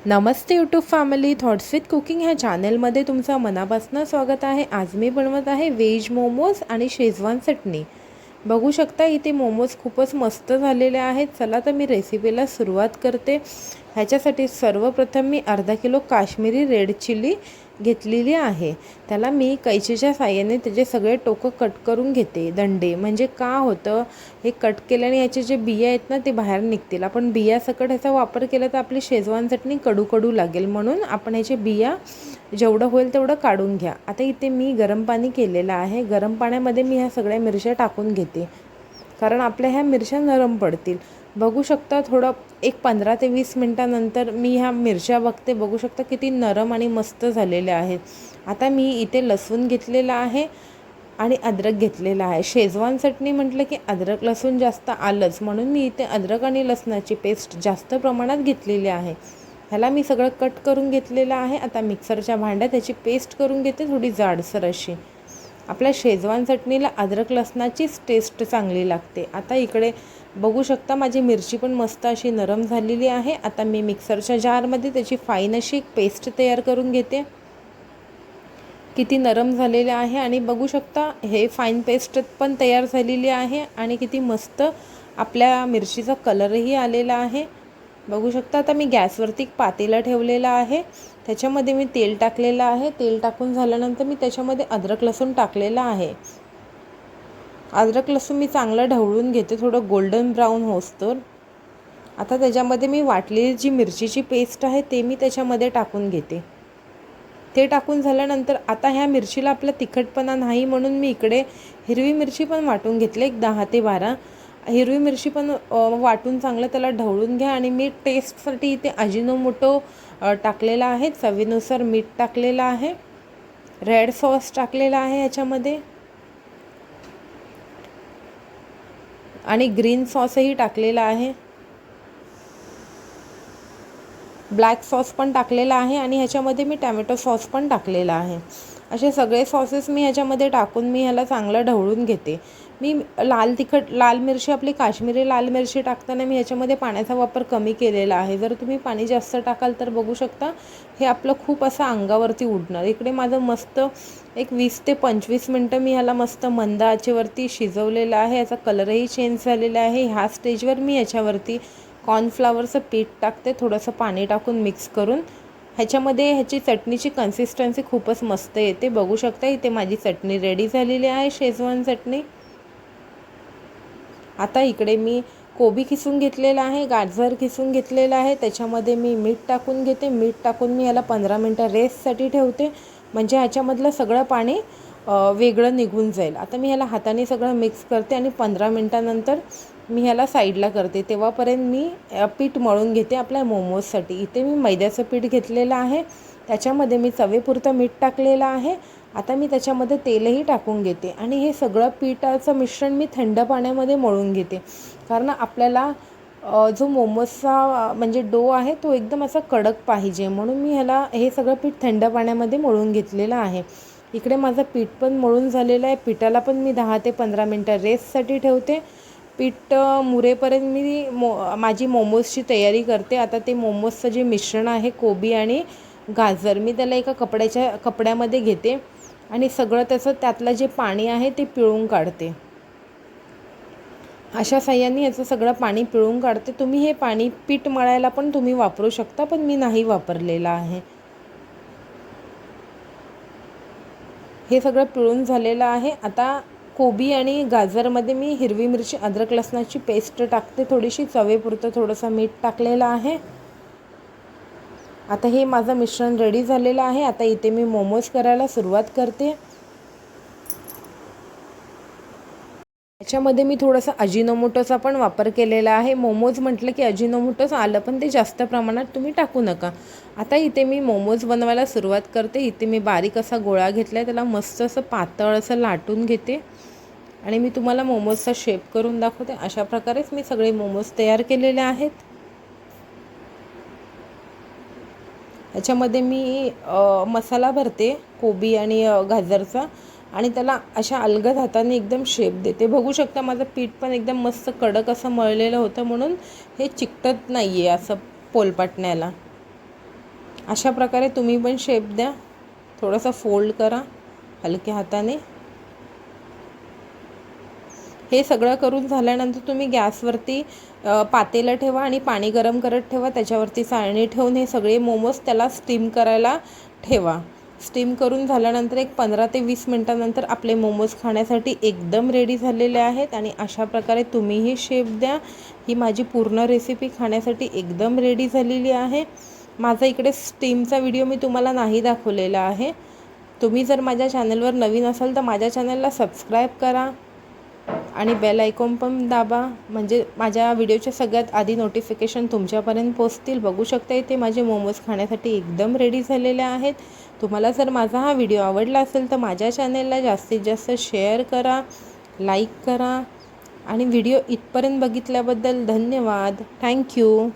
Namaste YouTube family, thoughts with cooking ह्या चॅनलमध्ये तुमचं मनापासून स्वागत आहे। आज मी बनवत आहे व्हेज मोमोज आणि शेजवान चटणी। बघू शकता इथे मोमोज खूपच मस्त झालेले आहेत। चला तर मी रेसिपीला सुरुवात करते। ह्याच्यासाठी सर्वप्रथम मी अर्धा किलो काश्मीरी रेड चिली घेतलेली आहे। त्याला मी कैचीच्या साहाय्याने त्याचे सगळे टोकं कट करून घेते, दंडे। म्हणजे का होतं, हे कट केल्याने याचे जे बिया आहेत ना ते बाहेर निघतील। आपण बिया सकट ह्याचा वापर केला तर आपली शेजवान चटणी कडू कडू लागेल, म्हणून आपण ह्याचे बिया जेवढं होईल तेवढं काढून घ्या। आता इथे मी गरम पाणी केलेलं आहे। गरम पाण्यामध्ये मी ह्या सगळ्या मिरच्या टाकून घेते, कारण आपल्या ह्या मिरच्या नरम पडतील। बघू शकता थोडं एक 15 ते 20 मिनिटानंतर मी ह्या मिरच्या बघते। बघू शकता किती नरम आणि मस्त झालेल्या आहेत। आता मी इथे लसूण घेतलेला आहे आणि अद्रक घेतलेला आहे। शेजवान चटणी म्हटलं की अद्रक लसूण जास्त आलंच, म्हणून मी इथे अद्रक आणि लसणाची पेस्ट जास्त प्रमाणात घेतलेली आहे। ह्याला मी सगळं कट करून घेतलेलं आहे। आता मिक्सरच्या भांड्यात त्याची पेस्ट करून घेते, थोडी जाडसर अशी। आपल्या शेजवान चटणीला अद्रक लसणाचीच टेस्ट चांगली लागते। आता इकडे बघू शकता माझी मिरची पण मस्त अशी नरम झालेली आहे। आता मी मिक्सरच्या जारमध्ये त्याची फाईन अशी एक पेस्ट तयार करून घेते। किती नरम झालेले आहे आणि बघू शकता हे फाईन पेस्ट पण तयार झालेली आहे आणि किती मस्त आपल्या मिरचीचा कलरही आलेला आहे। बघू शकता आता मी गॅसवरती पातेला ठेवलेला आहे, त्याच्यामध्ये मी तेल टाकलेलं आहे। तेल टाकून झाल्यानंतर मी त्याच्यामध्ये अद्रक लसूण टाकलेला आहे। अद्रक लसूण मी चांगलं ढवळून घेते, थोडं गोल्डन ब्राऊन होसतर। आता त्याच्यामध्ये मी वाटलेली जी मिरचीची पेस्ट आहे ते मी त्याच्यामध्ये टाकून घेते। ते टाकून झाल्यानंतर आता ह्या मिरचीला आपला तिखटपणा नाही, म्हणून मी इकडे हिरवी मिरची पण वाटून घेतले, एक 10 ते 12 हिरवी मिरची पण वाटून चांगलं त्याला ढवळून घ्या। आणि मी टेस्टसाठी इथे अजिनोमोटो टाकलेला आहे, चवीनुसार मीठ टाकलेलं आहे, रेड सॉस टाकलेला आहे याच्यामध्ये, आणि ग्रीन सॉसही टाकलेला आहे, ब्लॅक सॉस पण टाकलेला आहे, आणि ह्याच्यामध्ये मी टॅमॅटो सॉस पण टाकलेला आहे। असे सगळे सॉसेस मी ह्याच्यामध्ये टाकून मी ह्याला चांगलं ढवळून घेते। मी लाल मिरची, आपली काश्मीरी लाल मिरची टाकताना मी ह्याच्यामध्ये पाण्याचा वापर कमी केलेला आहे। जर तुम्ही पाणी जास्त टाकाल तर बघू शकता हे आपलं खूप असं अंगावरती उडणार। इकडे माझं मस्त एक 20 ते 25 मिनटं मी ह्याला मस्त मंद आचेवरती शिजवलेलं आहे। याचा कलरही चेंज झालेला आहे। ह्या स्टेजवर मी याच्यावरती कॉर्नफ्लावरचं पीठ टाकते, थोडंसं पाणी टाकून मिक्स करून। ह्याच्यामध्ये ह्याची चटणीची कन्सिस्टन्सी खूपच मस्त येते। बघू शकता इथे माझी चटणी रेडी झालेली आहे, शेजवान चटणी। आता इकडे मी कोबी खिसून घेतलेला आहे, गाजर खिसून घेतलेला आहे, त्याच्यामध्ये मी मीठ टाकून घेते। मीठ टाकून मी ह्याला 15 मिनटं रेस्टसाठी ठेवते, म्हणजे ह्याच्यामधलं सगळं पाणी वेगळं निघून जाईल। आता मी ह्याला हाताने सगळं मिक्स करते आणि 15 मिनटानंतर मी ह्याला साईडला करते। तेव्हापर्यंत मी पीठ मळून घेते आपल्या मोमोजसाठी। इथे मी मैद्याचं पीठ घेतलेलं आहे, त्याच्यामध्ये मी चवीपुरतं मीठ टाकलेलं आहे। आता मी त्याच्यामध्ये तेलही टाकून घेते आणि हे सगळं पिठाचं मिश्रण मी थंड पाण्यामध्ये मळून घेते, कारण आपल्याला जो मोमोजचा म्हणजे डो आहे तो एकदम असा कडक पाहिजे, म्हणून मी ह्याला हे सगळं पीठ थंड पाण्यामध्ये मळून घेतलेलं आहे। इकडे माझं पीठ पण मळून झालेलं आहे। पिठाला पण मी 10 ते 15 मिनटं रेस्टसाठी ठेवते। पीठ मुरेपर्यंत मी माझी मोमोजची तयारी करते। आता ते मोमोजचं जे मिश्रण आहे, कोबी आणि गाजर, मी त्याला एका कपड्यामध्ये घेते आणि सगळं त्यातलं जे पाणी आहे ते पिळून काढते। अशा साह्याने याचं सगळं पाणी पिळून काढते। तुम्ही हे पाणी पीठ मळायला पण तुम्ही वापरू शकता, पण मी नाही वापरलेलं आहे। हे सगळं पिळून झालेलं आहे। आता कोबी आणि गाजरमध्ये मी हिरवी मिरची, अद्रक लसणाची पेस्ट टाकते, थोडीशी चवीपुरतं थोडंसं मीठ टाकलेलं आहे। आता हे माझं मिश्रण रेडी झालेलं आहे। आता इथे मी मोमोज करायला सुरुवात करते। याच्यामध्ये मी थोडंसं अजिनोमोटोचा पण वापर केलेला आहे। मोमोज म्हटलं की अजिनोमोटोच आलं, पण ते जास्त प्रमाणात तुम्ही टाकू नका। आता इथे मी मोमोज बनवायला सुरुवात करते। इथे मी बारीक असा गोळा घेतला आहे, त्याला मस्त असं पातळ असं लाटून घेते आणि मी तुम्हाला मोमोजचा शेप करून दाखवते। अशा प्रकारेच मी सगळे मोमोज तयार केलेले आहेत। याच्यामध्ये मी मसाला भरते कोबी आणि गाजरचा, आणि त्याला अशा अलगद हाताने एकदम शेप देते। बघू शकता माझं पीठ पण एकदम मस्त कडक असं मळलेलं होतं, म्हणून हे चिकटत नाही आहे असं पोलपाटण्याला। अशा प्रकारे तुम्ही पण शेप द्या. थोडासा फोल्ड करा हलक्या हाताने. हे सगळं करून झाल्यानंतर तुम्ही गॅसवरती पातेलं ठेवा आणि पाणी गरम करत ठेवा. त्याच्यावरती चाळणी ठेवून हे सगळे मोमोज त्याला स्टीम करायला ठेवा. स्टीम करून झाल्यानंतर एक 15 ते 20 मिनटानंतर आपले मोमोज खाण्यासाठी एकदम रेडी झालेले आहेत. आणि अशा प्रकारे तुम्हीही शेप द्या. ही माझी पूर्ण रेसिपी खाण्यासाठी एकदम रेडी झालेली आहे. माझा इकडे स्टीमचा व्हिडिओ मी तुम्हाला नाही दाखवलेला आहे. तुम्ही जर माझ्या चॅनलवर नवीन असाल तर माझ्या चॅनलला सबस्क्राईब करा आणि बेल आयकॉन पण दाबा, म्हणजे माझ्या व्हिडिओच्या सगळ्यात आधी नोटिफिकेशन तुमच्यापर्यंत पोहोचतील. बघू शकता इथे माझे मोमोज खाण्यासाठी एकदम रेडी झालेले आहेत. तुम्हाला जर माझा हा व्हिडिओ आवडला असेल तर माझ्या चॅनलला जास्तीत जास्त शेअर करा, लाईक करा आणि व्हिडिओ इथपर्यंत बघितल्याबद्दल धन्यवाद. थँक्यू.